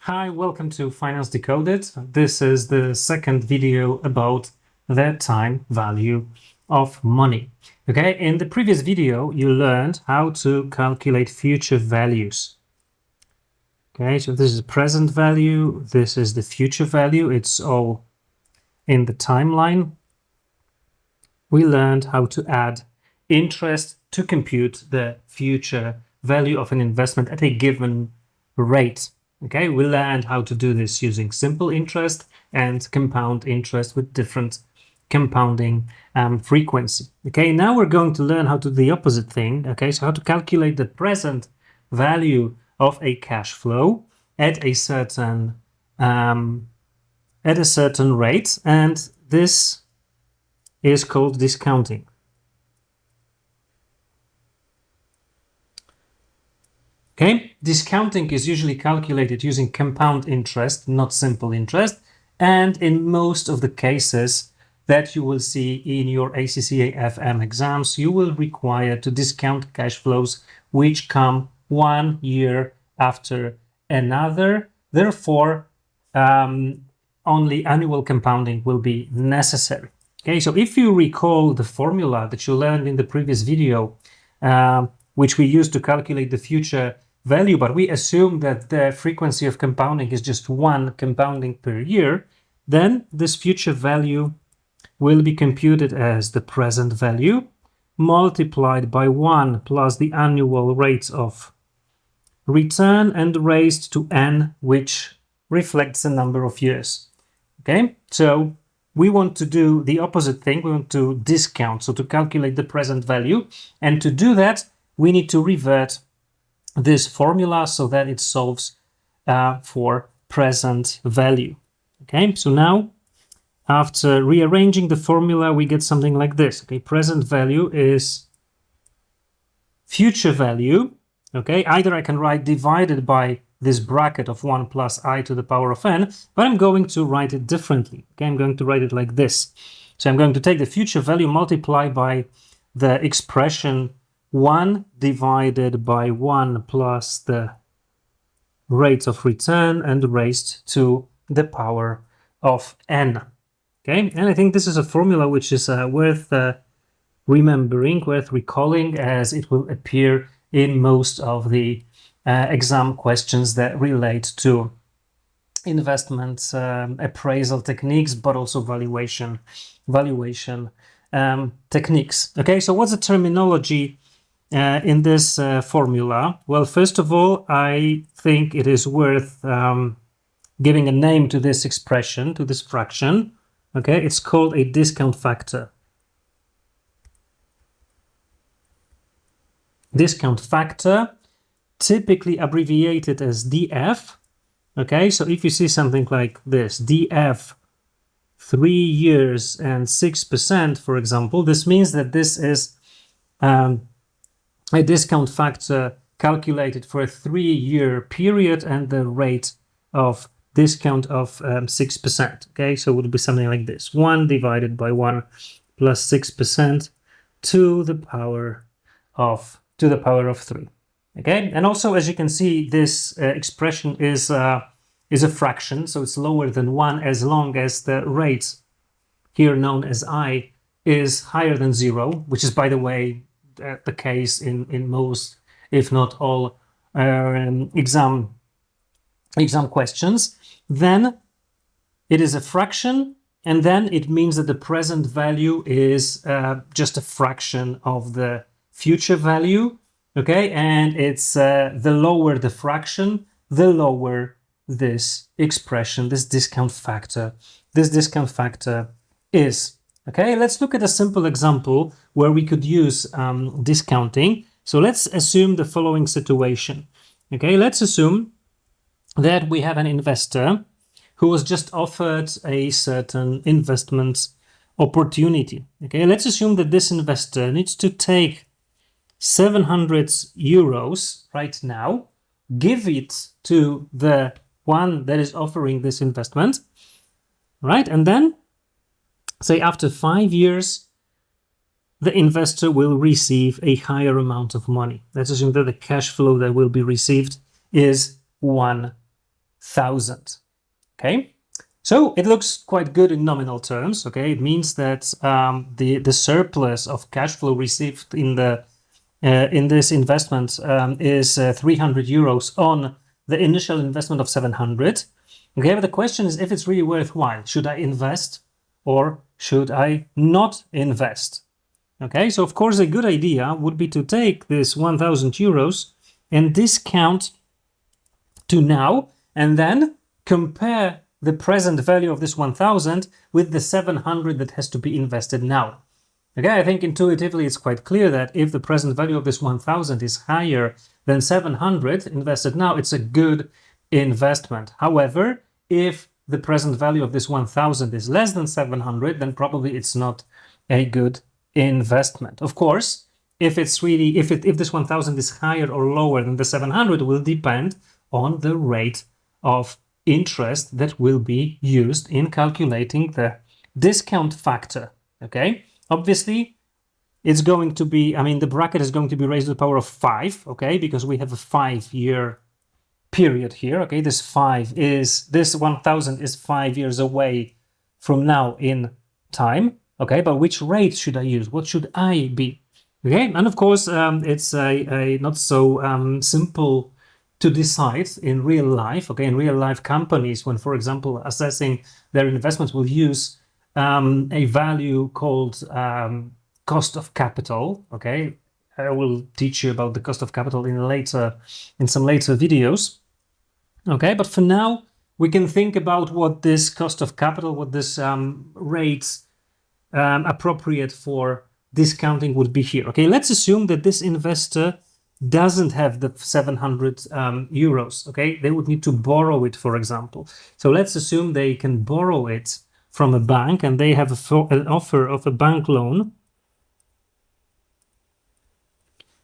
Hi, welcome to Finance Decoded. This is the second video about the time value of money. Okay, in the previous video, you learned how to calculate future values. Okay, so this is the present value, this is the future value, it's all in the timeline. We learned how to add interest to compute the future value of an investment at a given rate. Okay, we learned how to do this using simple interest and compound interest with different compounding frequency. Okay, now we're going to learn how to do the opposite thing. Okay, so how to calculate the present value of a cash flow at a certain rate, and this is called discounting. Okay, discounting is usually calculated using compound interest, not simple interest, and in most of the cases that you will see in your ACCA FM exams, you will require to discount cash flows which come 1 year after another. Therefore, only annual compounding will be necessary. Okay, so if you recall the formula that you learned in the previous video, which we use to calculate the future value, but we assume that the frequency of compounding is just one compounding per year, then this future value will be computed as the present value multiplied by 1 plus the annual rate of return and raised to n, which reflects the number of years. Okay, so we want to do the opposite thing. We want to discount, so to calculate the present value. And to do that, we need to revert this formula so that it solves for present value. Okay, so now after rearranging the formula, we get something like this. Okay, present value is future value. Okay, either I can write divided by this bracket of 1 plus I to the power of n, but I'm going to write it differently. Okay, I'm going to write it like this. So I'm going to take the future value, multiply by the expression 1 divided by 1 plus the rate of return and raised to the power of n. Okay, and I think this is a formula which is worth remembering, worth recalling, as it will appear in most of the exam questions that relate to investment appraisal techniques, but also valuation techniques. Okay, so what's the terminology in this formula? Well, first of all, I think it is worth giving a name to this expression, to this fraction. Okay, it's called a discount factor. Discount factor, typically abbreviated as DF. Okay, so if you see something like this, DF 3 years and 6%, for example, this means that this is a discount factor calculated for a 3-year period and the rate of discount of 6%. Okay, so it would be something like this: 1 divided by 1 plus 6% to the power of 3. Okay, and also, as you can see, this expression is a fraction, so it's lower than 1 as long as the rate, here known as I, is higher than 0, which is, by the way, the case in most, if not all, exam questions. Then it is a fraction, and then it means that the present value is just a fraction of the future value. Okay, and it's the lower the fraction, the lower this expression, this discount factor is. Okay, let's look at a simple example where we could use discounting. So let's assume the following situation. Okay, let's assume that we have an investor who was just offered a certain investment opportunity. Okay, let's assume that this investor needs to take 700 euros right now, give it to the one that is offering this investment, right? And then, say after 5 years, the investor will receive a higher amount of money. Let's assume that the cash flow that will be received is 1 1,000. Okay, so it looks quite good in nominal terms. Okay, it means that the surplus of cash flow received in this investment is 300 euros on the initial investment of 700. Okay, but the question is if it's really worthwhile. Should I invest or should I not invest? Okay, so of course a good idea would be to take this 1,000 euros and discount to now, and then compare the present value of this 1,000 with the 700 that has to be invested now. Okay, I think intuitively it's quite clear that if the present value of this 1,000 is higher than 700 invested now, it's a good investment. However, if the present value of this 1,000 is less than 700, then probably it's not a good investment. Of course, if it's really if this 1,000 is higher or lower than the 700 will depend on the rate of interest that will be used in calculating the discount factor. Okay, obviously it's going to be, I mean, the bracket is going to be raised to the power of 5, okay, because we have a 5-year period here. Okay, this 1,000 is 5 years away from now in time. Okay, but which rate should I use? What should I be? Okay, and of course it's a not so simple to decide in real life. Okay, in real life companies, when, for example, assessing their investments, will use a value called cost of capital. Okay, I will teach you about the cost of capital in some later videos. Okay, but for now we can think about what this cost of capital, what this rates appropriate for discounting would be here. Okay, let's assume that this investor doesn't have the 700 euros. Okay, they would need to borrow it, for example. So let's assume they can borrow it from a bank and they have an offer of a bank loan,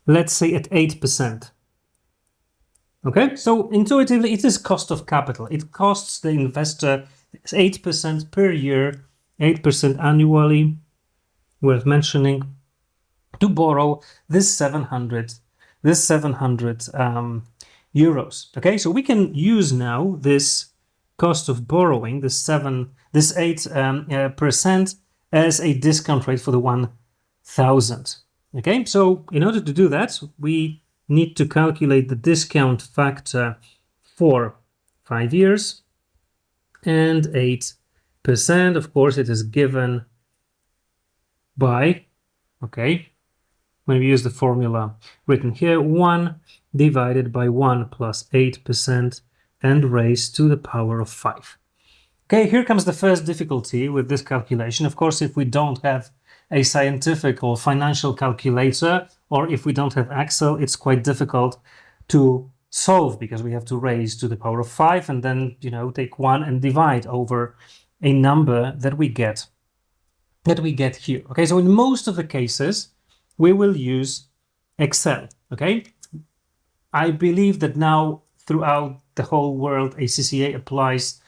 let's say at 8%. Okay, so intuitively it is cost of capital. It costs the investor 8% per year, 8% annually, worth mentioning, to borrow this 700 euros. Okay, so we can use now this cost of borrowing, this 8% as a discount rate for the 1,000. Okay, so in order to do that, we need to calculate the discount factor for 5 years and 8%. Of course, it is given by, okay, when we use the formula written here, 1 divided by 1 plus 8% and raised to the power of 5. Okay, here comes the first difficulty with this calculation. Of course, if we don't have a scientific or financial calculator, or if we don't have Excel, it's quite difficult to solve because we have to raise to the power of 5 and then, take 1 and divide over a number that we get here. Okay, so in most of the cases, we will use Excel. Okay, I believe that now throughout the whole world, ACCA applies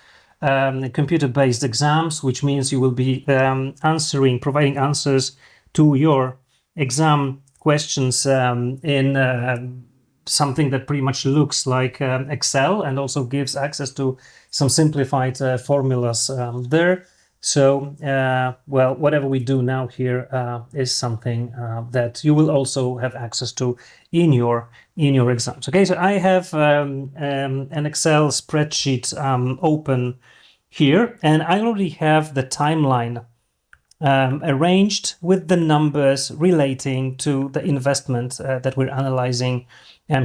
computer-based exams, which means you will be providing answers to your exam questions in something that pretty much looks like Excel and also gives access to some simplified formulas there. So, well, whatever we do now here is something that you will also have access to in your exams. Okay, so I have an Excel spreadsheet open here, and I already have the timeline arranged with the numbers relating to the investment that we're analyzing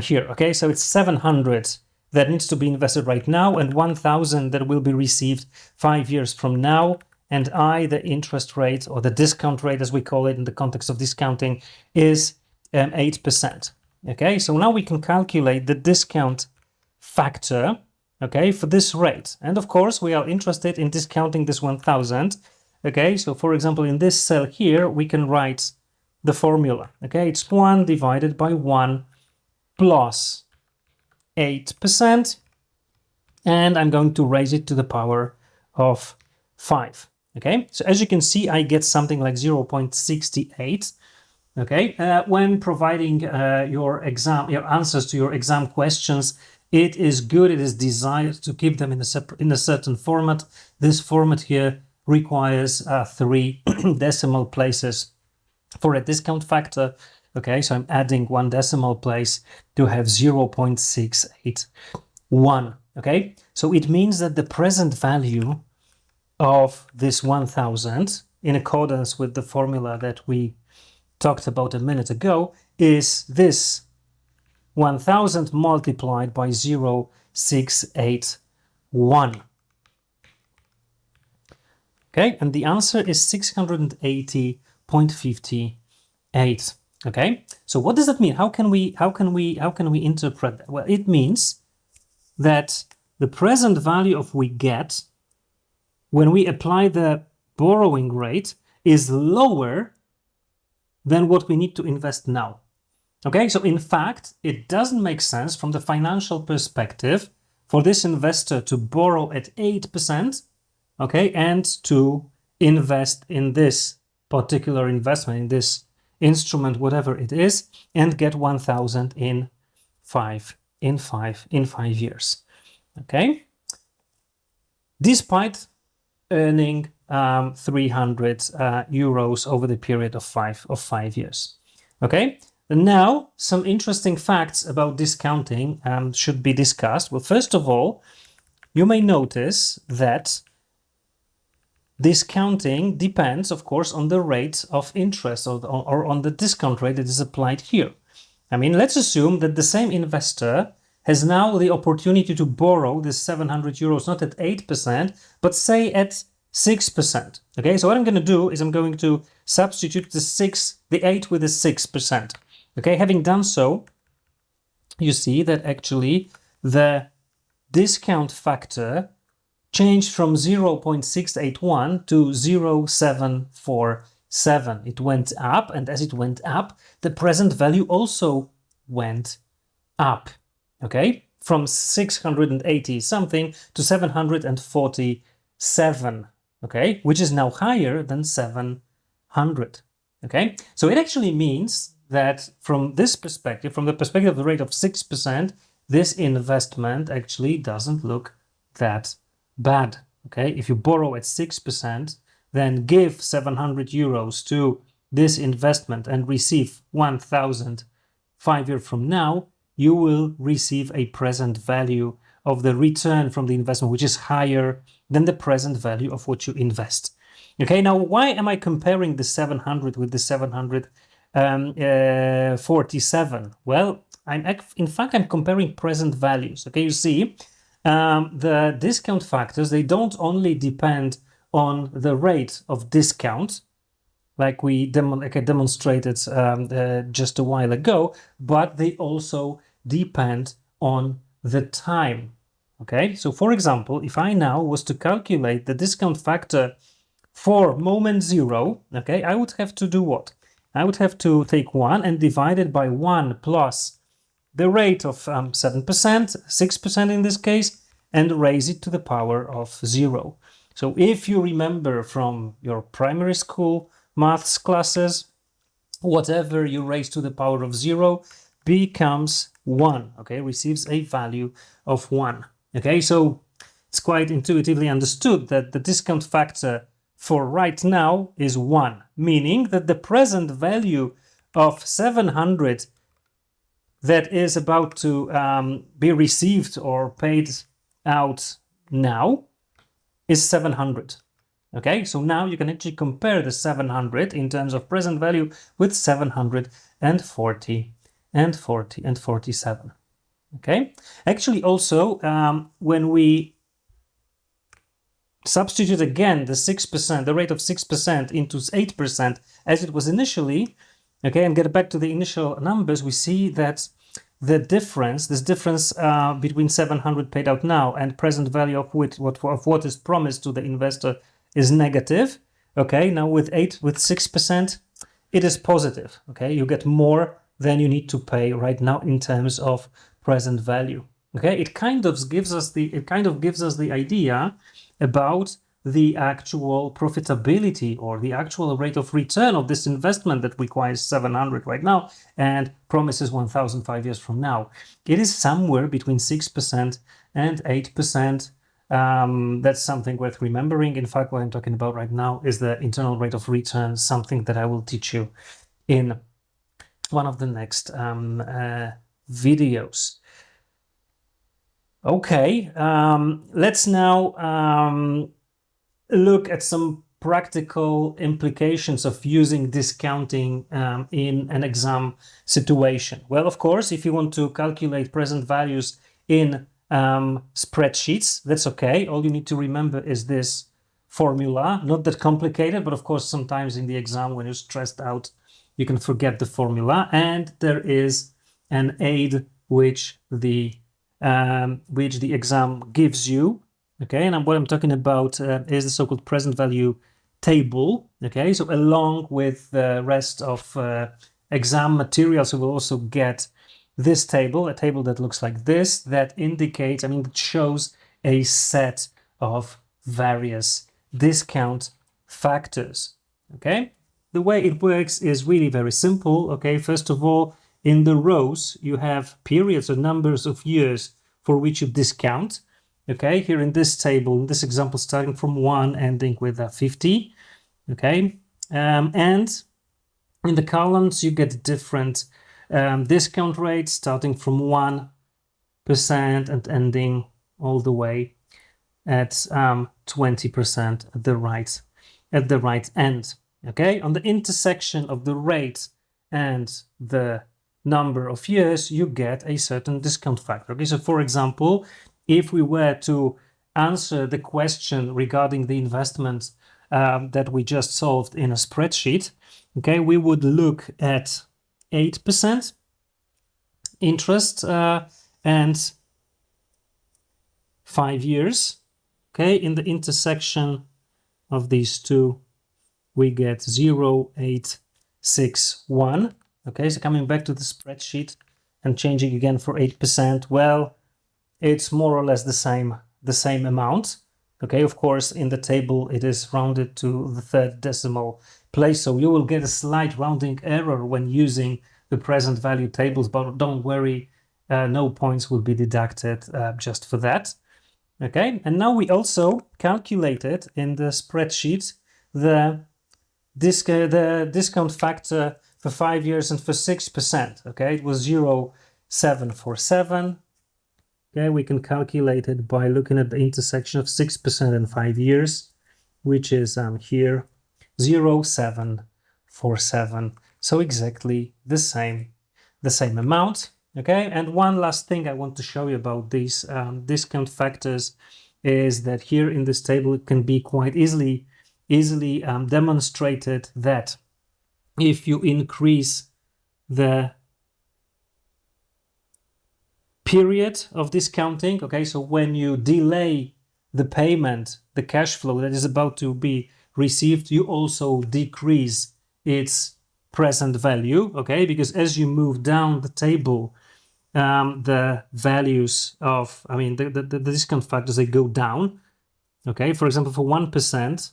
here. Okay, so it's 700 that needs to be invested right now and 1,000 that will be received 5 years from now. And the interest rate, or the discount rate as we call it in the context of discounting, is 8%. Okay, so now we can calculate the discount factor, okay, for this rate. And of course, we are interested in discounting this 1,000. Okay, so for example, in this cell here, we can write the formula. Okay, it's 1 divided by 1 plus 8%, and I'm going to raise it to the power of 5. Okay, so as you can see, I get something like 0.68. Okay, when providing your answers to your exam questions it is good, it is desired to keep them in a certain format. This format here requires 3 decimal places for a discount factor. Okay, so I'm adding 1 decimal place to have 0.681. Okay, so it means that the present value of this 1000, in accordance with the formula that we talked about a minute ago, is this 1000 multiplied by 0.681. Okay, and the answer is 680.58. Okay, so what does that mean? How can we interpret that? Well, it means that the present value of we get when we apply the borrowing rate is lower than what we need to invest now. Okay, so in fact, it doesn't make sense from the financial perspective for this investor to borrow at 8%, okay, and to invest in this particular investment, in this instrument, whatever it is, and get 1,000 in 5 years. Okay, despite earning 300 euros over the period of 5 years. Okay. And now, some interesting facts about discounting should be discussed. Well, first of all, you may notice that discounting depends, of course, on the rate of interest or on the discount rate that is applied here. I mean, let's assume that the same investor has now the opportunity to borrow this 700 euros, not at 8%, but say at 6%. Okay, so what I'm going to do is I'm going to substitute the 8 with the 6%. Okay, having done so, you see that actually the discount factor changed from 0.681 to 0.747. It went up, and as it went up, the present value also went up. Okay, from 680 something to 747. Okay, which is now higher than 700. Okay, so it actually means that from this perspective, from the perspective of the rate of 6%, this investment actually doesn't look that bad. Okay, if you borrow at 6%, then give 700 euros to this investment and receive 1,000 5 years from now, you will receive a present value of the return from the investment, which is higher than the present value of what you invest. Okay, now why am I comparing the 700 with the 747? Well, in fact, I'm comparing present values. Okay, you see, the discount factors, they don't only depend on the rate of discount, like I demonstrated just a while ago, but they also depend on the time. Okay, so for example, if I now was to calculate the discount factor for moment 0, okay, I would have to do what? I would have to take 1 and divide it by 1 plus the rate of 7%, 6% in this case, and raise it to the power of 0. So if you remember from your primary school maths classes, whatever you raise to the power of 0 becomes 1, okay, receives a value of 1. Okay, so it's quite intuitively understood that the discount factor for right now is 1, meaning that the present value of 700 that is about to be received or paid out now is 700. Okay, so now you can actually compare the 700 in terms of present value with 740 and 47. Okay, actually also when we substitute again the 6%, the rate of 6% into 8% as it was initially, okay, and get back to the initial numbers, we see that the difference, this difference between 700 paid out now and present value of what is promised to the investor is negative. Okay, now with 6%, it is positive. Okay, you get more than you need to pay right now in terms of present value. Okay, it kind of gives us the idea about the actual profitability or the actual rate of return of this investment that requires 700 right now and promises 1,000 5 years from now. It is somewhere between 6% and 8%. That's something worth remembering. In fact, what I'm talking about right now is the internal rate of return, something that I will teach you in one of the next videos. Okay, let's now look at some practical implications of using discounting in an exam situation. Well, of course, if you want to calculate present values in spreadsheets, that's okay. All you need to remember is this formula, not that complicated, but of course, sometimes in the exam when you're stressed out, you can forget the formula. And there is an aid which the exam gives you. Okay, and what I'm talking about is the so-called present value table. Okay, so along with the rest of exam materials, you will also get this table, a table that looks like this, that indicates, that shows a set of various discount factors. Okay, the way it works is really very simple. Okay, first of all, in the rows, you have periods or numbers of years for which you discount. Okay, here in this table, in this example, starting from 1, ending with 50. Okay, and in the columns, you get different discount rates, starting from 1% and ending all the way at 20% at the right end. Okay, on the intersection of the rate and the number of years, you get a certain discount factor. Okay, so for example, if we were to answer the question regarding the investment that we just solved in a spreadsheet, okay, we would look at 8% interest and 5 years. Okay, in the intersection of these two, we get 0.861. Okay, so coming back to the spreadsheet and changing again for 8%, well, it's more or less the same amount. Okay, of course, in the table, it is rounded to the third decimal place, so you will get a slight rounding error when using the present value tables, but don't worry, no points will be deducted just for that. Okay, and now we also calculated in the spreadsheet the discount factor for 5 years and for 6%. Okay, it was 0.747. Okay, we can calculate it by looking at the intersection of 6% and 5 years, which is here 0.747. So exactly the same amount. Okay, and one last thing I want to show you about these discount factors is that here in this table it can be quite easily demonstrated that if you increase the period of discounting, okay, so when you delay the payment, the cash flow that is about to be received, you also decrease its present value, okay, because as you move down the table, the values of, the discount factors, they go down. Okay, for example, for 1%,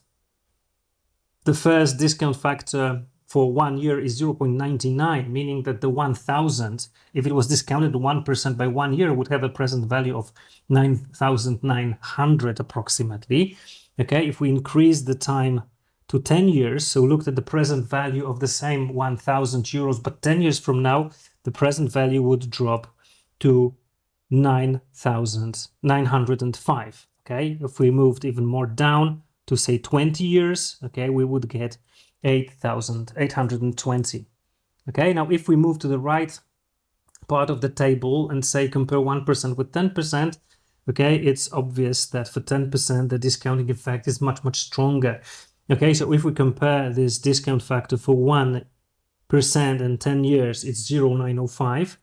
the first discount factor for 1 year is 0.99, meaning that the 1,000, if it was discounted 1% by 1 year, would have a present value of 9,900 approximately. Okay, if we increase the time to 10 years, so looked at the present value of the same 1,000 euros, but 10 years from now, the present value would drop to 9,905. Okay, if we moved even more down to say 20 years, okay, we would get 8,820. Okay, now if we move to the right part of the table and say compare 1% with 10%, okay, it's obvious that for 10% the discounting effect is much stronger. Okay, so if we compare this discount factor for 1% and 10 years, it's 0.905.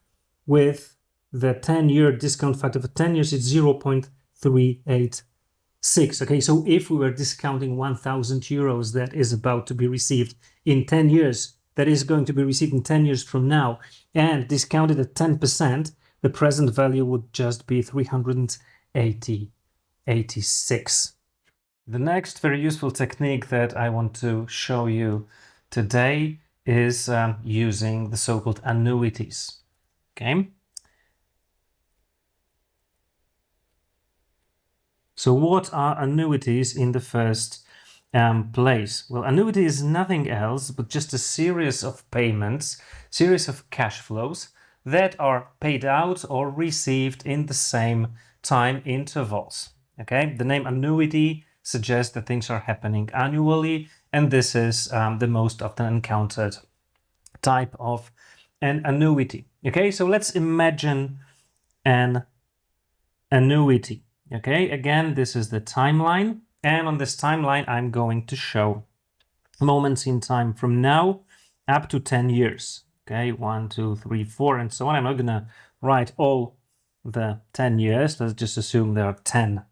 With the 10-year discount factor for 10 years, it's 0.386. Okay, so if we were discounting 1,000 euros that is about to be received in 10 years, that is going to be received in 10 years from now, and discounted at 10%, the present value would just be 386. The next very useful technique that I want to show you today is using the so-called annuities. Okay. So what are annuities in the first place? Well, annuity is nothing else but just a series of payments, series of cash flows that are paid out or received in the same time intervals. Okay, the name annuity suggests that things are happening annually, and this is the most often encountered type of an annuity. Okay, so let's imagine an annuity. Okay, again, this is the timeline, and on this timeline I'm going to show moments in time from now up to 10 years. Okay, 1, 2, 3, 4, and so on. I'm not gonna write all the 10 years. Let's just assume there are 10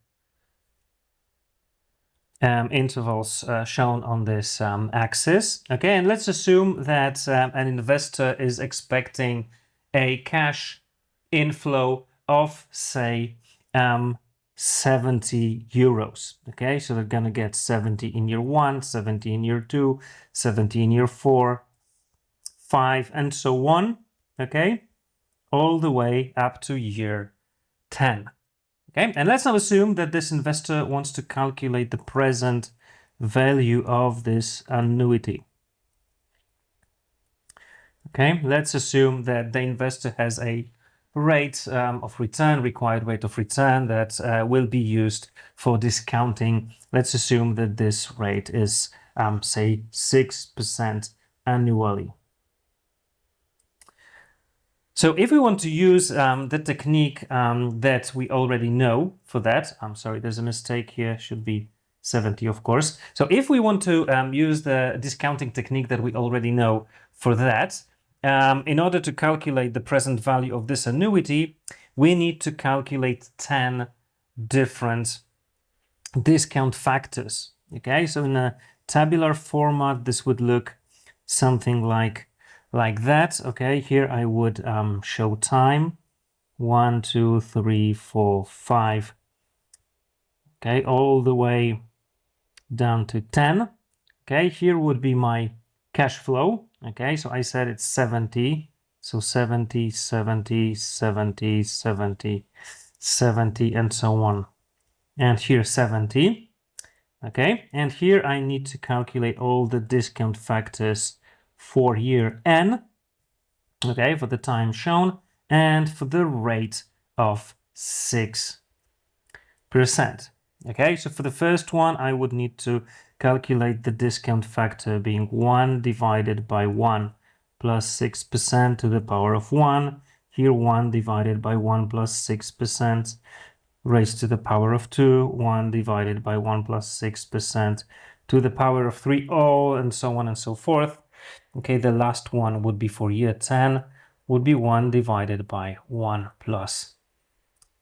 intervals shown on this axis. Okay, and let's assume that an investor is expecting a cash inflow of, say, 70 euros. Okay, so they're gonna get 70 in year 1, 70 in year 2, 70 in year 4, 5, and so on. Okay, all the way up to year 10. Okay, and let's now assume that this investor wants to calculate the present value of this annuity. Okay, let's assume that the investor has a rate of return, required rate of return that will be used for discounting. Let's assume that this rate is, say, 6% annually. So if we want to use the technique that we already know for that, I'm sorry, there's a mistake here, should be 70, of course. So if we want to use the discounting technique that we already know for that, in order to calculate the present value of this annuity, we need to calculate 10 different discount factors. Okay, so in a tabular format, this would look something like that. Okay, here I would show time 1, 2, 3, 4, 5. Okay, all the way down to 10. Okay, here would be my cash flow. Okay, so I said it's 70. So 70, 70, 70, 70, 70, and so on. And here 70. Okay, and here I need to calculate all the discount factors for year n. Okay, for the time shown and for the rate of 6%. Okay, so for the first one, I would need to calculate the discount factor being 1 divided by 1 plus 6% to the power of 1. Here 1 divided by 1 plus 6% raised to the power of 2. 1 divided by 1 plus 6% to the power of 3, all and so on and so forth. Okay, the last one would be for year 10, would be 1 divided by 1 plus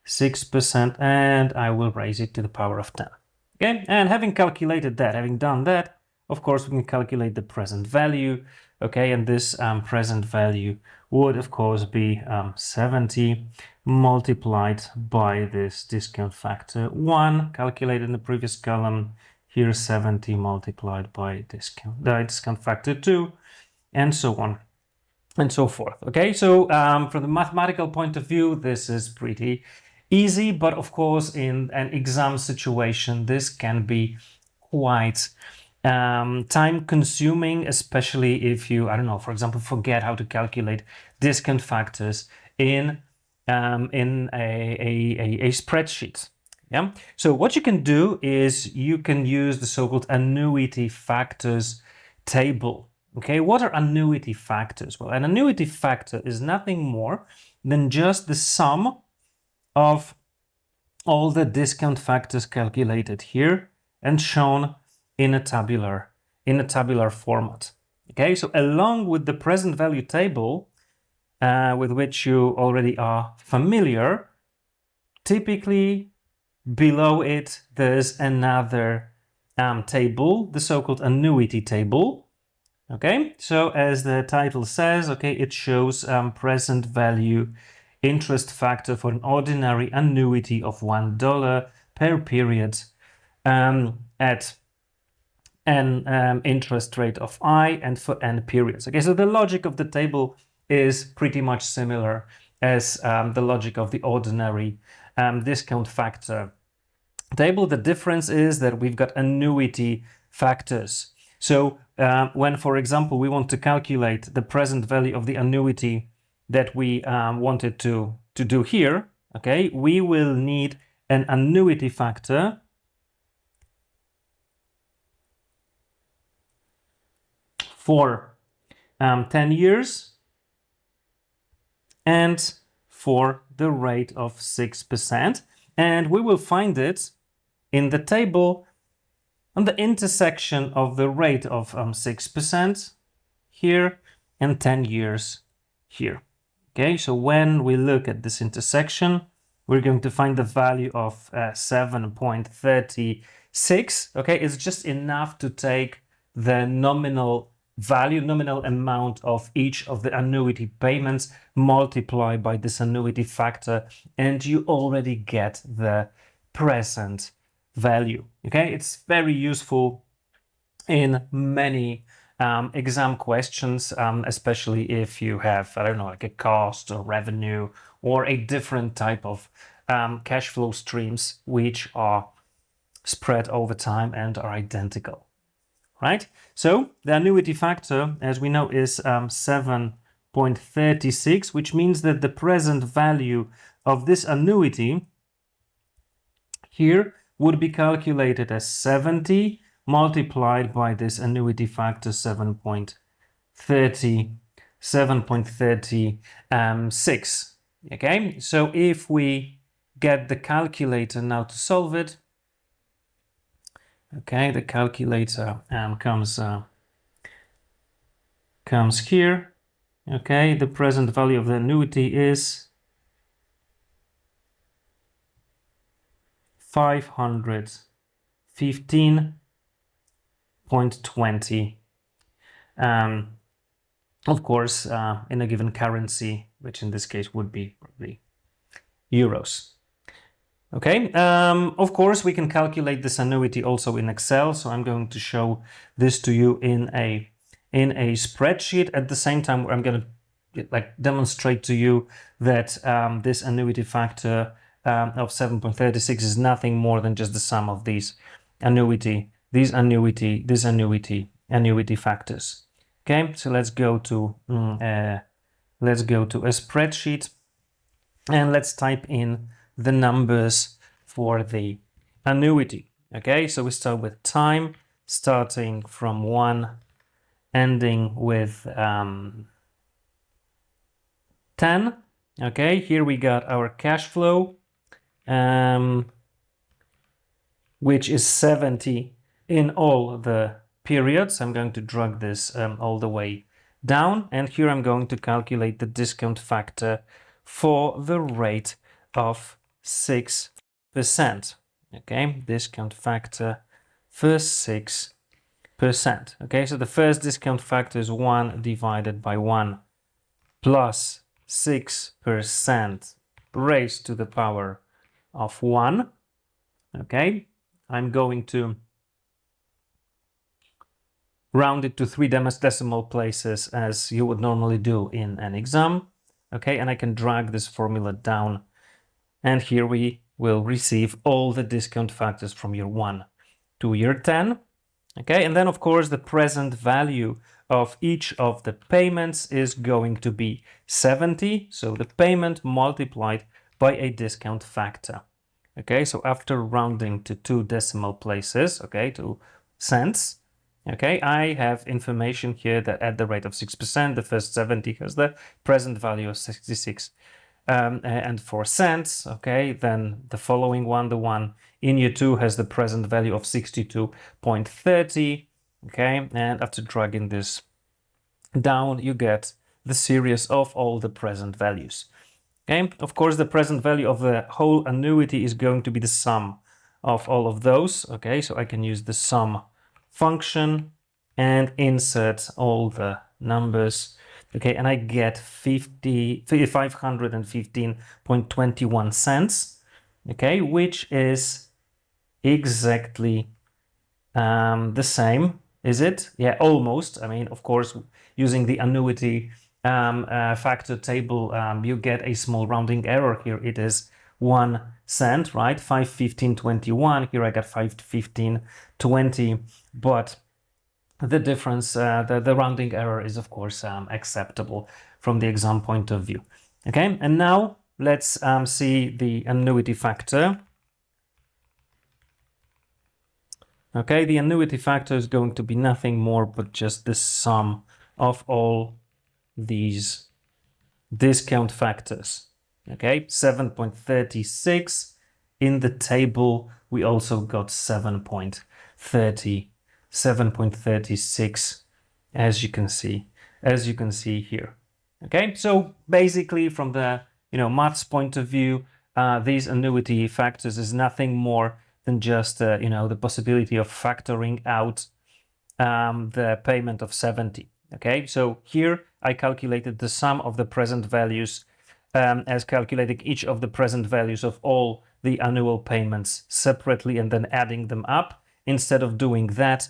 6%, and I will raise it to the power of 10. Okay, and having calculated that, having done that, of course, we can calculate the present value. Okay, and this present value would, of course, be 70 multiplied by this discount factor 1, calculated in the previous column. Here 70 multiplied by discount factor 2, and so on and so forth. Okay, so from the mathematical point of view, this is pretty easy, but of course in an exam situation this can be quite time consuming, especially if you, I don't know, for example, forget how to calculate discount factors in a spreadsheet. Yeah, so what you can do is you can use the so-called annuity factors table. Okay, what are annuity factors? Well, an annuity factor is nothing more than just the sum of all the discount factors calculated here and shown in a tabular format. Okay, so along with the present value table, with which you already are familiar, typically below it there's another table, the so-called annuity table. Okay, so as the title says, okay, it shows present value interest factor for an ordinary annuity of $1 per period at an interest rate of I and for n periods. Okay, so the logic of the table is pretty much similar as the logic of the ordinary discount factor table. The difference is that we've got annuity factors. So when, for example, we want to calculate the present value of the annuity that we wanted to do here, okay, we will need an annuity factor for 10 years and for the rate of 6%. And we will find it in the table on the intersection of the rate of 6% here and 10 years here. Okay, so when we look at this intersection, we're going to find the value of 7.36. Okay, it's just enough to take the nominal value, nominal amount of each of the annuity payments, multiply by this annuity factor, and you already get the present value. Okay, it's very useful in many exam questions, especially if you have, I don't know, like a cost or revenue or a different type of cash flow streams which are spread over time and are identical, right? So the annuity factor, as we know, is 7.36, which means that the present value of this annuity here would be calculated as 70 multiplied by this annuity factor 7.36. Okay, so if we get the calculator now to solve it, okay, the calculator comes here. Okay, the present value of the annuity is 515.20. Of course, in a given currency, which in this case would be probably euros. Okay, of course, we can calculate this annuity also in Excel. So I'm going to show this to you in a spreadsheet. At the same time, I'm going to demonstrate to you that this annuity factor of 7.36 is nothing more than just the sum of these annuity factors. Okay, so let's go to a spreadsheet and let's type in the numbers for the annuity. Okay, so we start with time, starting from 1, ending with 10. Okay, here we got our cash flow, which is 70 in all the periods. I'm going to drag this all the way down, and here I'm going to calculate the discount factor for the rate of 6%. Okay, discount factor for 6%. Okay, so the first discount factor is 1 divided by 1 plus 6% raised to the power of 1. Okay, I'm going to round it to 3 decimal places as you would normally do in an exam. Okay, and I can drag this formula down, and here we will receive all the discount factors from year 1 to year 10. Okay, and then of course the present value of each of the payments is going to be 70, so the payment multiplied by a discount factor. Okay, so after rounding to 2 decimal places, okay, to cents, okay, I have information here that at the rate of 6%, the first 70 has the present value of 66 and 4 cents. Okay, then the following one, the one in year 2, has the present value of 62.30. Okay, and after dragging this down, you get the series of all the present values. Okay, of course, the present value of the whole annuity is going to be the sum of all of those. Okay, so I can use the sum function and insert all the numbers. Okay, and I get 515.21 cents. Okay, which is exactly the same, is it? Yeah, almost. I mean, of course, using the annuity factor table, you get a small rounding error here. It is 1 cent, right? 5.1521. Here I got 5.1520, but the difference, the rounding error is of course acceptable from the exam point of view. Okay, and now let's see the annuity factor. Okay, the annuity factor is going to be nothing more but just the sum of all these discount factors. Okay, 7.36. In the table, we also got 7.36, as you can see here. Okay, so basically from the maths point of view, these annuity factors is nothing more than just the possibility of factoring out the payment of 70. Okay, so here I calculated the sum of the present values as calculating each of the present values of all the annual payments separately and then adding them up. Instead of doing that,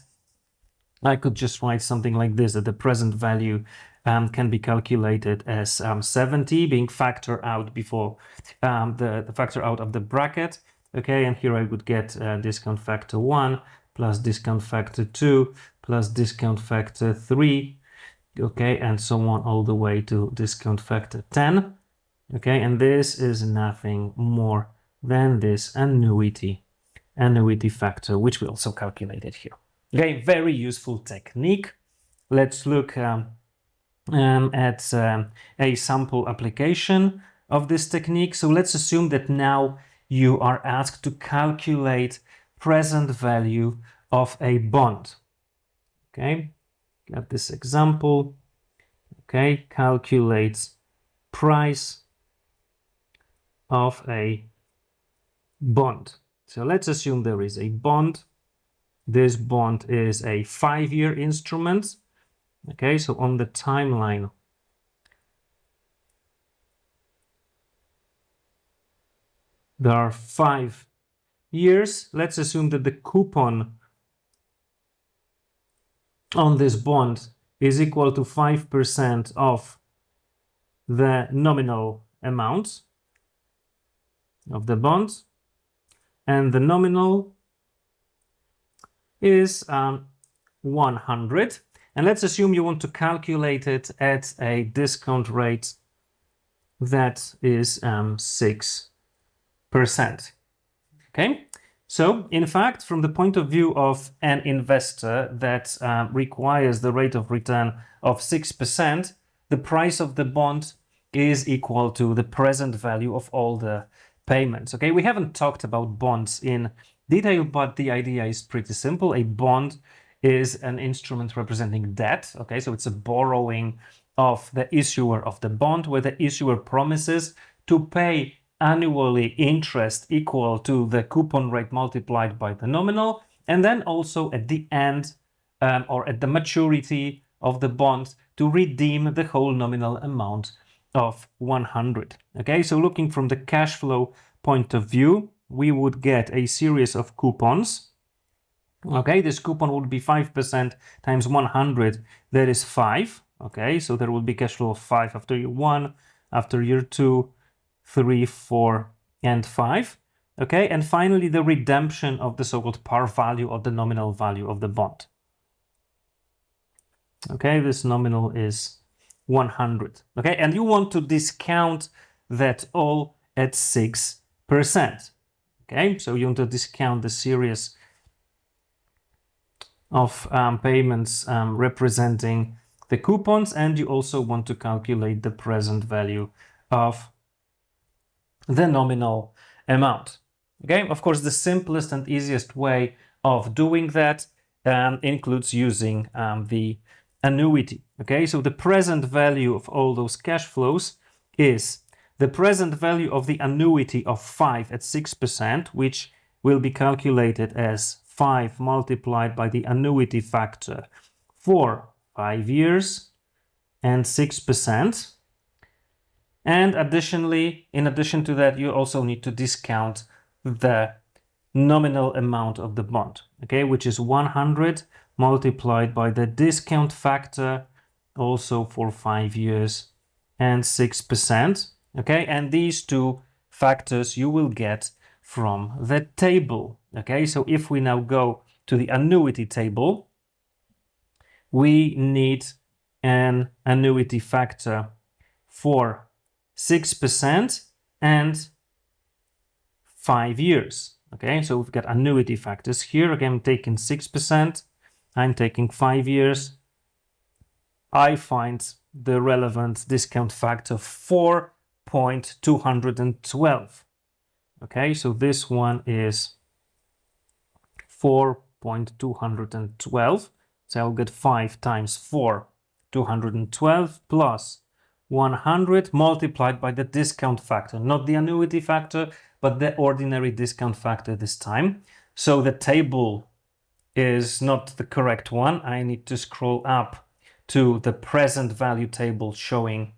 I could just write something like this, that the present value can be calculated as 70 being factored out before the factor out of the bracket. Okay, and here I would get discount factor 1 plus discount factor 2 plus discount factor 3, okay, and so on all the way to discount factor 10. Okay, and this is nothing more than this annuity factor, which we also calculated here. Okay, very useful technique. Let's look at a sample application of this technique. So let's assume that now you are asked to calculate present value of a bond. Okay, got this example. Okay, calculate price of a bond. So let's assume there is a bond. This bond is a 5-year instrument. Okay, so on the timeline, there are 5 years. Let's assume that the coupon on this bond is equal to 5% of the nominal amount of the bond, and the nominal is 100. And let's assume you want to calculate it at a discount rate that is 6%. Okay, so in fact, from the point of view of an investor that requires the rate of return of 6%, the price of the bond is equal to the present value of all the payments. Okay, we haven't talked about bonds in detail, but the idea is pretty simple. A bond is an instrument representing debt. Okay, so it's a borrowing of the issuer of the bond, where the issuer promises to pay annually interest equal to the coupon rate multiplied by the nominal, and then also at the end or at the maturity of the bond to redeem the whole nominal amount of 100. Okay, so looking from the cash flow point of view, we would get a series of coupons. Okay, this coupon would be 5% times 100, that is 5. Okay, so there will be cash flow of 5 after year 1, after year 2, 3, 4, and 5. Okay, and finally the redemption of the so-called par value of the nominal value of the bond. Okay, this nominal is 100. Okay, and you want to discount that all at 6%. Okay, so you want to discount the series of payments representing the coupons, and you also want to calculate the present value of the nominal amount. Okay, of course, the simplest and easiest way of doing that includes using the annuity. Okay, so the present value of all those cash flows is the present value of the annuity of 5 at 6%, which will be calculated as 5 multiplied by the annuity factor for 5 years and 6%. And additionally, in addition to that, you also need to discount the nominal amount of the bond, okay, which is 100 multiplied by the discount factor also for 5 years and 6%, okay, and these two factors you will get from the table, okay. So if we now go to the annuity table, we need an annuity factor for 6% and 5 years. Okay, so we've got annuity factors here. Again, I'm taking 6%, I'm taking 5 years. I find the relevant discount factor 4.212. Okay, so this one is 4.212. So I'll get 5 times 4, 212 plus 100 multiplied by the discount factor, not the annuity factor, but the ordinary discount factor this time. So the table is not the correct one. I need to scroll up to the present value table showing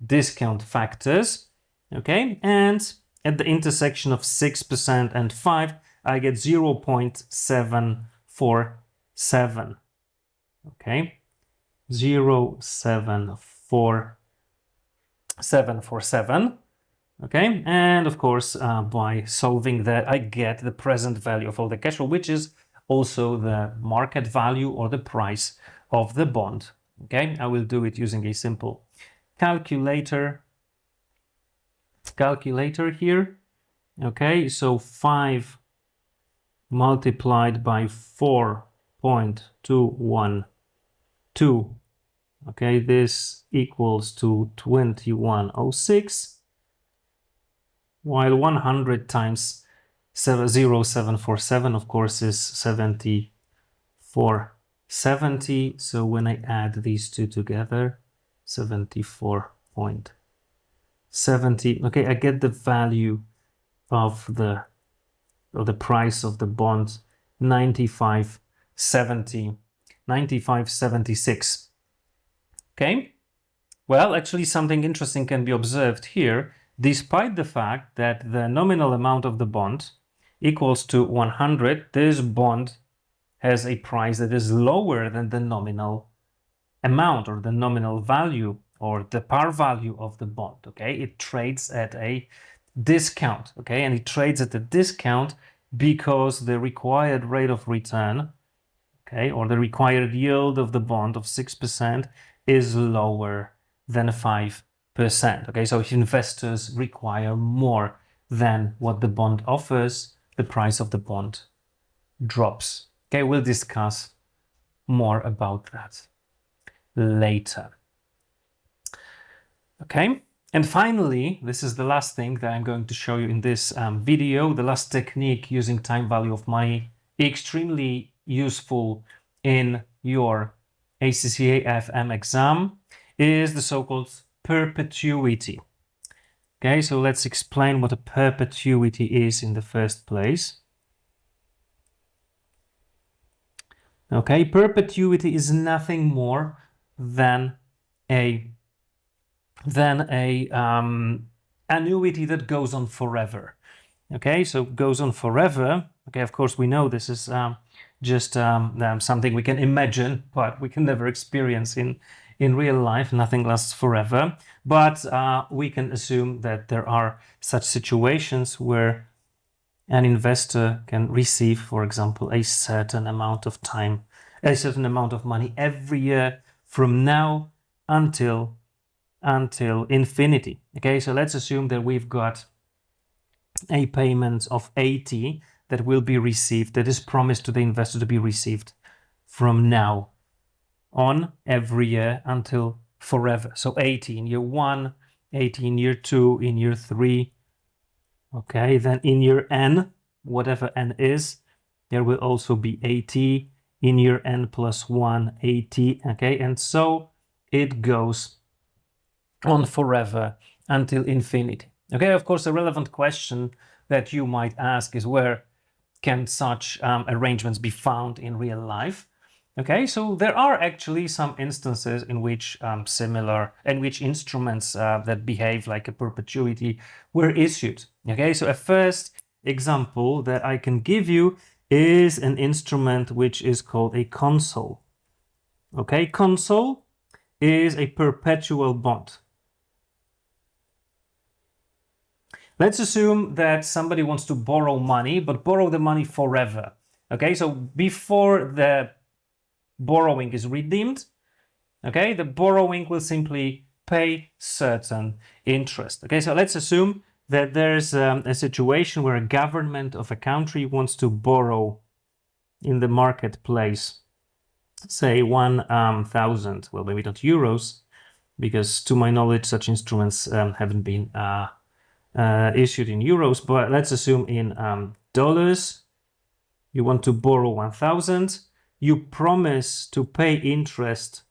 discount factors. Okay, and at the intersection of 6% and 5, I get 0.747. Okay, 0.747. Okay, and of course, by solving that, I get the present value of all the cash flow, which is also the market value or the price of the bond. Okay, I will do it using a simple calculator here. Okay, so 5 multiplied by 4.212. Okay, this equals to 2106. While 100 times 0.747, of course, is 7470. So when I add these two together, 74.70. Okay, I get the value of the price of the bond, 95.76. Okay, well, actually something interesting can be observed here. Despite the fact that the nominal amount of the bond equals to 100, this bond has a price that is lower than the nominal amount or the nominal value or the par value of the bond. Okay, it trades at a discount. Okay, and it trades at a discount because the required rate of return, okay, or the required yield of the bond of 6% is lower than 5%. Okay, so if investors require more than what the bond offers, the price of the bond drops. Okay, we'll discuss more about that later. Okay, and finally, this is the last thing that I'm going to show you in this video, the last technique using time value of money, extremely useful in your ACCA FM exam, is the so-called perpetuity. Okay, so let's explain what a perpetuity is in the first place. Okay, perpetuity is nothing more than a annuity that goes on forever. Okay, so goes on forever. Okay, of course we know this is just something we can imagine, but we can never experience in real life. Nothing lasts forever, but we can assume that there are such situations where an investor can receive, for example, a certain amount of time, a certain amount of money every year from now until infinity. Okay, so let's assume that we've got a payment of 80 that will be received, that is promised to the investor to be received from now on every year until forever. So 80 in year 1, 80 in year 2, in year 3. Okay, then in year n, whatever n is, there will also be 80 in year n plus 1, 80. Okay, and so it goes on forever until infinity. Okay, of course, a relevant question that you might ask is, where can such arrangements be found in real life? Okay, so there are actually some instances in which instruments that behave like a perpetuity were issued. Okay, so at first example that I can give you is an instrument which is called a console. Okay, console is a perpetual bond. Let's assume that somebody wants to borrow money, but borrow the money forever. Okay, so before the borrowing is redeemed, okay, the borrowing will simply pay certain interest. Okay, so let's assume that there's a situation where a government of a country wants to borrow in the marketplace, say 1,000, well, maybe not euros, because to my knowledge, such instruments haven't been issued in euros, but let's assume in dollars. You want to borrow 1,000. You promise to pay interest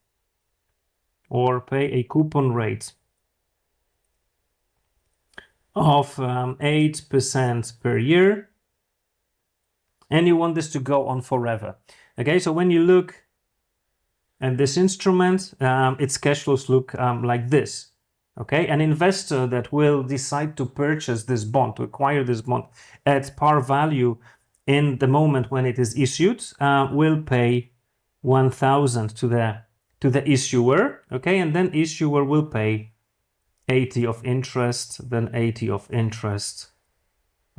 or pay a coupon rate of 8% per year, and you want this to go on forever. Okay, so when you look at this instrument, its cash flows look like this. Okay, an investor that will decide to purchase this bond, to acquire this bond at par value in the moment when it is issued, will pay 1,000 to the issuer. Okay, and then issuer will pay 80 of interest, then 80 of interest.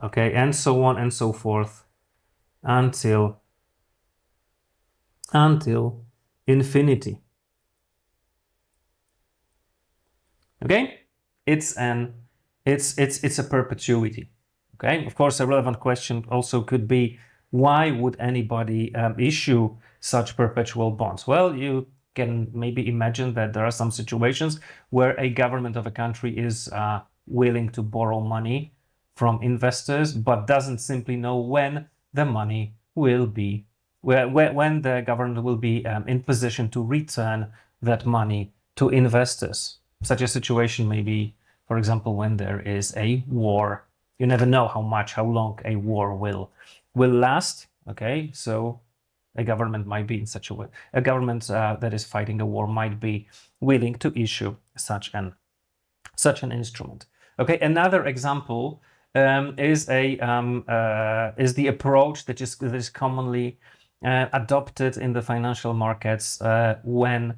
Okay, and so on and so forth until infinity. Okay, it's a perpetuity. Okay, of course, a relevant question also could be, why would anybody issue such perpetual bonds? Well, you can maybe imagine that there are some situations where a government of a country is willing to borrow money from investors, but doesn't simply know when the money will be, when the government will be in position to return that money to investors. Such a situation may be, for example, when there is a war. You never know how long a war will last. Okay, so a government might be in such a way. A government that is fighting a war might be willing to issue such an instrument. Okay, another example is the approach that is commonly adopted in the financial markets when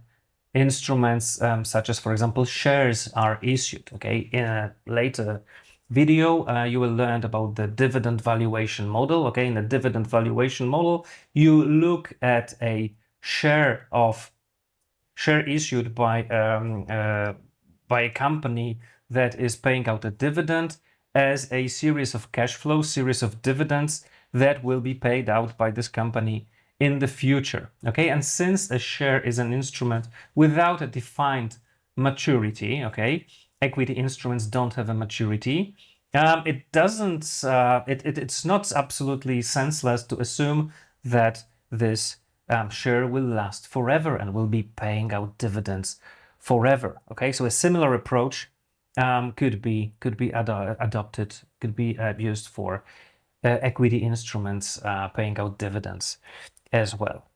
instruments such as, for example, shares are issued. Okay, in a later video, you will learn about the dividend valuation model. Okay, in the dividend valuation model, you look at a share issued by a company that is paying out a dividend as a series of cash flows, series of dividends that will be paid out by this company in the future. Okay, and since a share is an instrument without a defined maturity, okay, equity instruments don't have a maturity. It's not absolutely senseless to assume that this share will last forever and will be paying out dividends forever. Okay, so a similar approach could be adopted, could be used for equity instruments paying out dividends as well.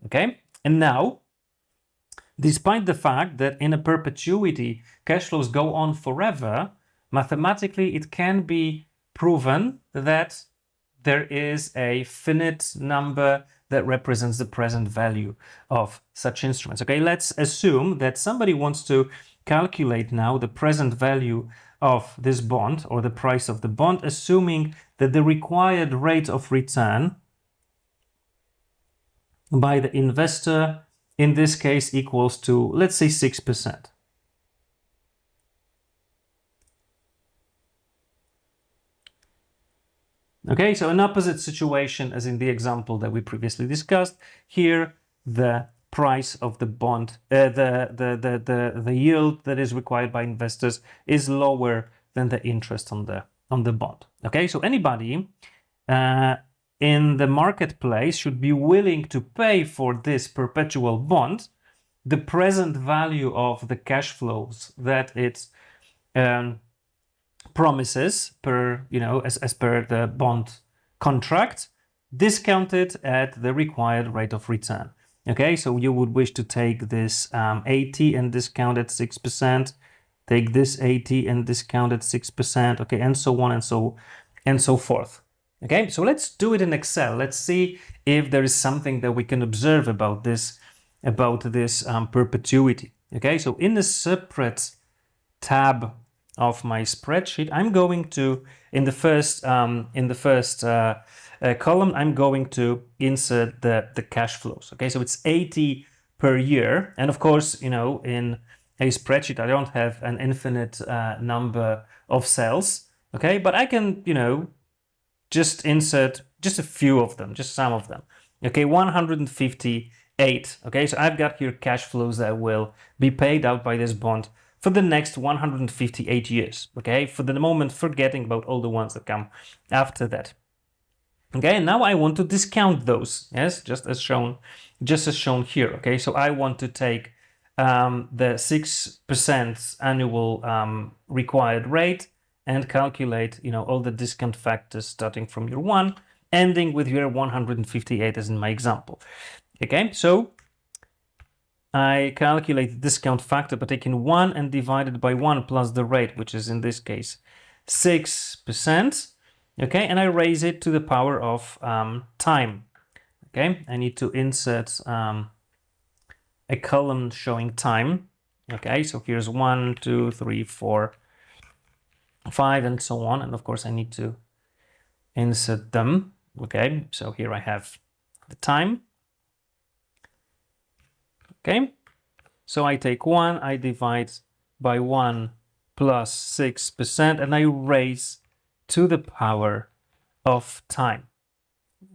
Okay, and now, despite the fact that in a perpetuity cash flows go on forever, mathematically it can be proven that there is a finite number that represents the present value of such instruments. Okay, let's assume that somebody wants to calculate now the present value of this bond, or the price of the bond, assuming that the required rate of return by the investor in this case equals to, let's say, 6%. Okay, so an opposite situation as in the example that we previously discussed. Here, the price of the bond, the yield that is required by investors is lower than the interest on the bond. Okay, so anybody in the marketplace should be willing to pay for this perpetual bond the present value of the cash flows that it promises per, as per the bond contract, discounted at the required rate of return. Okay, so you would wish to take this 80 and discount at 6%, take this 80 and discount at 6%, okay, and so on and so forth. Okay, so let's do it in Excel. Let's see if there is something that we can observe about this perpetuity. Okay, so in the separate tab of my spreadsheet, I'm going to, in the first column, I'm going to insert the cash flows. Okay, so it's 80 per year, and of course, you know, in a spreadsheet, I don't have an infinite number of cells. Okay, but I can, you know, just insert just a few of them, just some of them. Okay, 158. Okay, so I've got here cash flows that will be paid out by this bond for the next 158 years. Okay, for the moment, forgetting about all the ones that come after that. Okay, and now I want to discount those. Yes, just as shown here. Okay, so I want to take the 6% annual required rate and calculate, you know, all the discount factors starting from year 1, ending with year 158 as in my example. Okay, so I calculate the discount factor by taking 1 and divided by 1 plus the rate, which is in this case 6%. Okay, and I raise it to the power of time. Okay, I need to insert a column showing time. Okay, so here's 1, 2, 3, 4, 5, and so on. And of course, I need to insert them. Okay, so here I have the time. Okay, so I take 1, I divide by 1 plus 6%, and I raise to the power of time.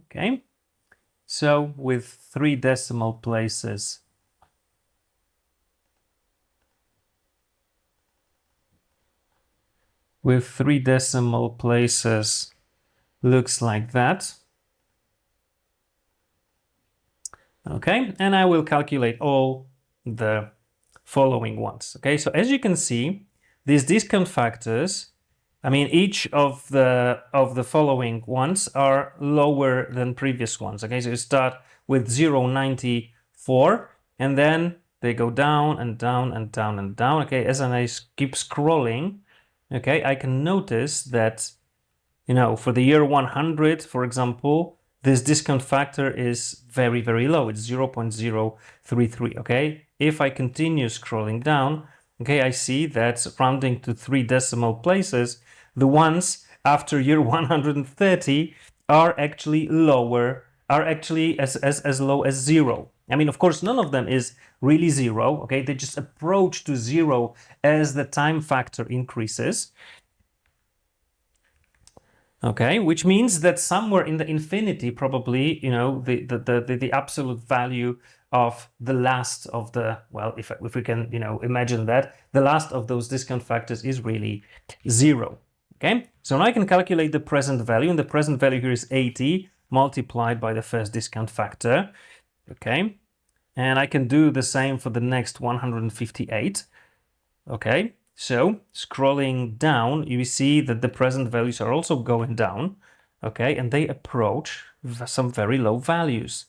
Okay, so with 3 decimal places, looks like that. Okay, and I will calculate all the following ones. Okay, so as you can see, these discount factors, I mean, each of the following ones are lower than previous ones. Okay, so you start with 0.94, and then they go down and down and down and down. Okay, as I keep scrolling, okay, I can notice that, you know, for the year 100, for example, this discount factor is very, very low. It's 0.033. Okay, if I continue scrolling down, okay, I see that rounding to 3 decimal places, the ones after year 130 are actually lower, are actually as low as 0. I mean, of course, none of them is really 0. Okay, they just approach to 0 as the time factor increases. Okay, which means that somewhere in the infinity, probably, you know, the absolute value of the last of the, well, if we can, you know, imagine that, the last of those discount factors is really 0. Okay, so now I can calculate the present value, and the present value here is 80 multiplied by the first discount factor. Okay, and I can do the same for the next 158. Okay, so scrolling down, you see that the present values are also going down, okay, and they approach some very low values.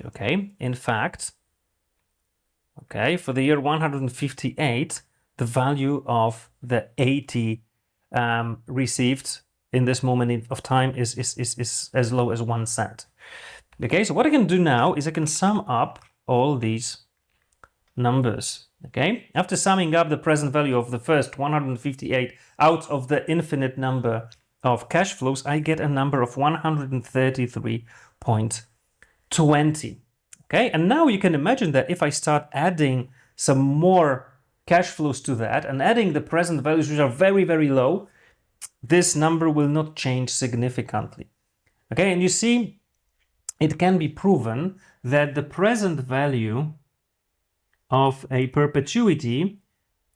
Okay, in fact, okay, for the year 158, the value of the 80 received in this moment of time is as low as 1 cent. Okay, so what I can do now is I can sum up all these numbers. Okay, after summing up the present value of the first 158 out of the infinite number of cash flows, I get a number of 133.20. Okay, and now you can imagine that if I start adding some more cash flows to that and adding the present values, which are very, very low, this number will not change significantly. Okay, and you see, it can be proven that the present value of a perpetuity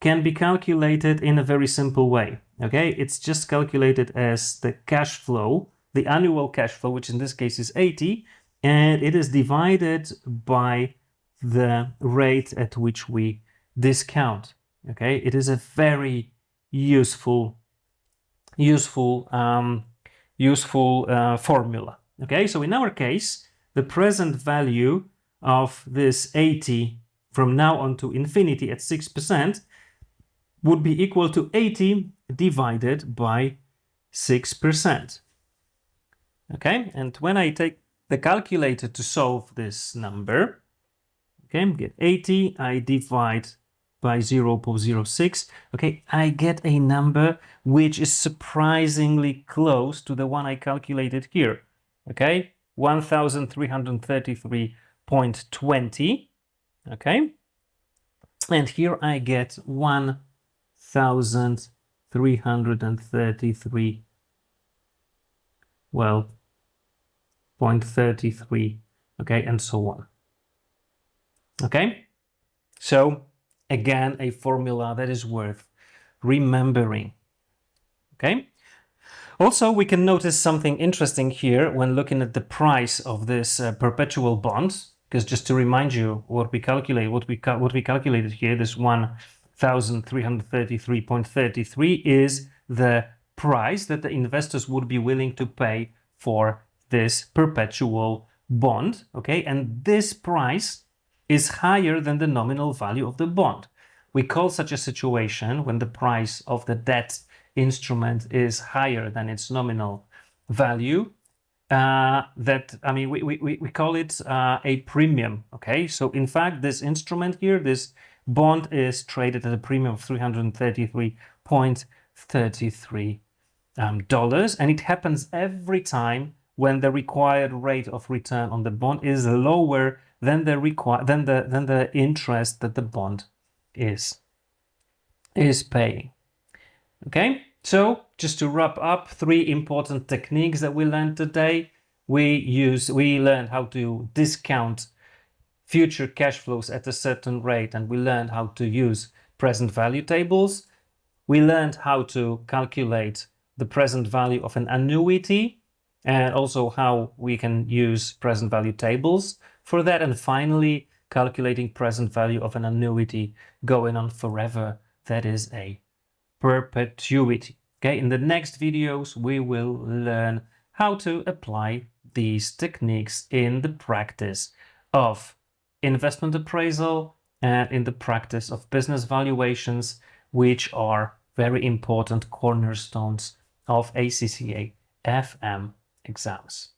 can be calculated in a very simple way. Okay, it's just calculated as the cash flow, the annual cash flow, which in this case is 80, and it is divided by the rate at which we discount. Okay, it is a very useful formula. Okay, so in our case, the present value of this 80 from now on to infinity at 6% would be equal to 80 divided by 6%. Okay, and when I take the calculator to solve this number, okay, get 80, I divide by 0.06, okay, I get a number which is surprisingly close to the one I calculated here, okay, 1333.20, okay, and here I get 1333, well, 0.33, okay, and so on. Okay, so again, a formula that is worth remembering. Okay, also we can notice something interesting here when looking at the price of this perpetual bond, because just to remind you what we calculate, what we calculated here, this 1333.33 is the price that the investors would be willing to pay for this perpetual bond. Okay, and this price is higher than the nominal value of the bond. We call such a situation when the price of the debt instrument is higher than its nominal value. We call it a premium. Okay, so in fact, this instrument here, this bond, is traded at a premium of $333.33 dollars, and it happens every time when the required rate of return on the bond is lower than the interest that the bond is paying. Okay, so just to wrap up, 3 important techniques that we learned today. We learned how to discount future cash flows at a certain rate, and we learned how to use present value tables. We learned how to calculate the present value of an annuity, and also how we can use present value tables for that. And finally, calculating present value of an annuity going on forever, that is a perpetuity. Okay, in the next videos, we will learn how to apply these techniques in the practice of investment appraisal and in the practice of business valuations, which are very important cornerstones of ACCA FM exams.